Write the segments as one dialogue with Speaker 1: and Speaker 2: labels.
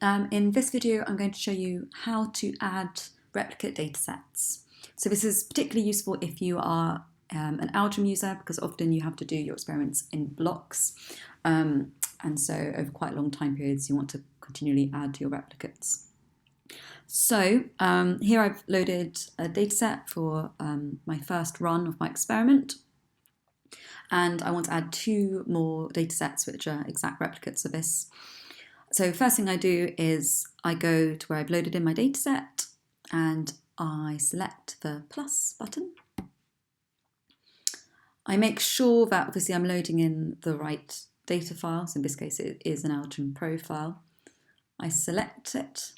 Speaker 1: In this video, I'm going to show you how to add replicate datasets. So this is particularly useful if you are an algebra user, because often you have to do your experiments in blocks. And so over quite long time periods, you want to continually add your replicates. So here I've loaded a dataset for my first run of my experiment. And I want to add 2 more datasets which are exact replicates of this. So first thing I do is I go to where I've loaded in my dataset and I select the plus button. I make sure that obviously I'm loading in the right data file. So in this case it is an algebra profile. I select it.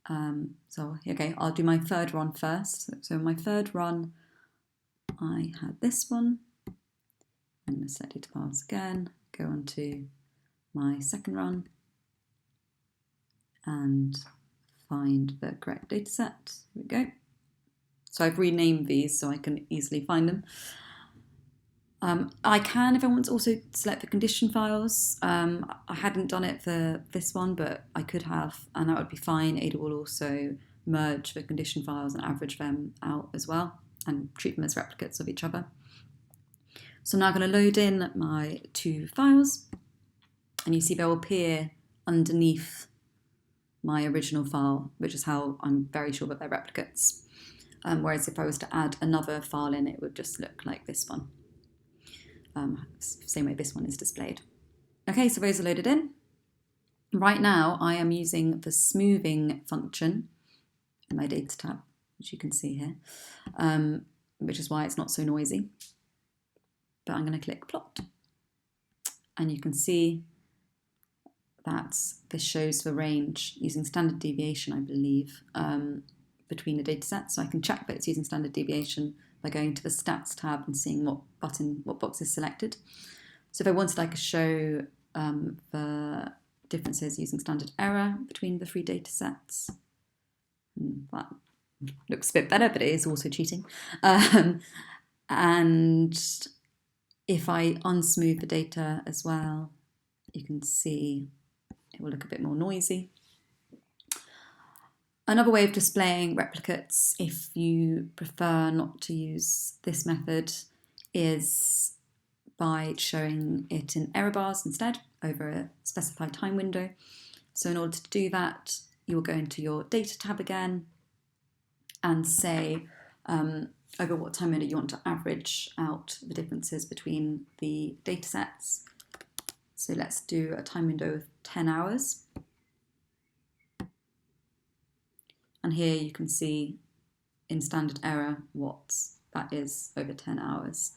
Speaker 1: Okay, I'll do my third run first. So in my third run I had this one. I'm going to select data files again, go on to my second run and find the correct data set. Here we go. So I've renamed these so I can easily find them. I can, if I want to, also select the condition files. I hadn't done it for this one, but I could have, and that would be fine. Ada will also merge the condition files and average them out as well and treat them as replicates of each other. So I'm now going to load in my 2 files, and you see they'll appear underneath my original file, which is how I'm very sure that they're replicates. Whereas if I was to add another file in, it would just look like this one. Same way this one is displayed. Okay, so those are loaded in. Right now I am using the smoothing function in my data tab, which you can see here, which is why it's not so noisy. But I'm going to click plot, and you can see that this shows the range using standard deviation, I believe, between the data sets. So I can check that it's using standard deviation by going to the stats tab and seeing what box is selected. So if I wanted, I could show the differences using standard error between the 3 data sets. That looks a bit better, but it is also cheating. And if I unsmooth the data as well, you can see it will look a bit more noisy. Another way of displaying replicates, if you prefer not to use this method, is by showing it in error bars instead over a specified time window. So in order to do that, you will go into your data tab again and say over what time window you want to average out the differences between the data sets. So let's do a time window of 10 hours. And here you can see in standard error what that is over 10 hours.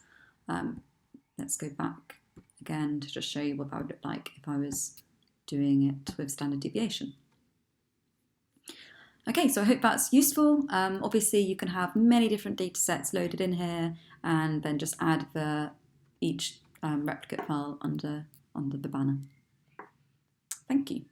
Speaker 1: Let's go back again to just show you what that would look like if I was doing it with standard deviation. Okay, so I hope that's useful. Obviously you can have many different data sets loaded in here and then just add each replicate file under the banner. Thank you.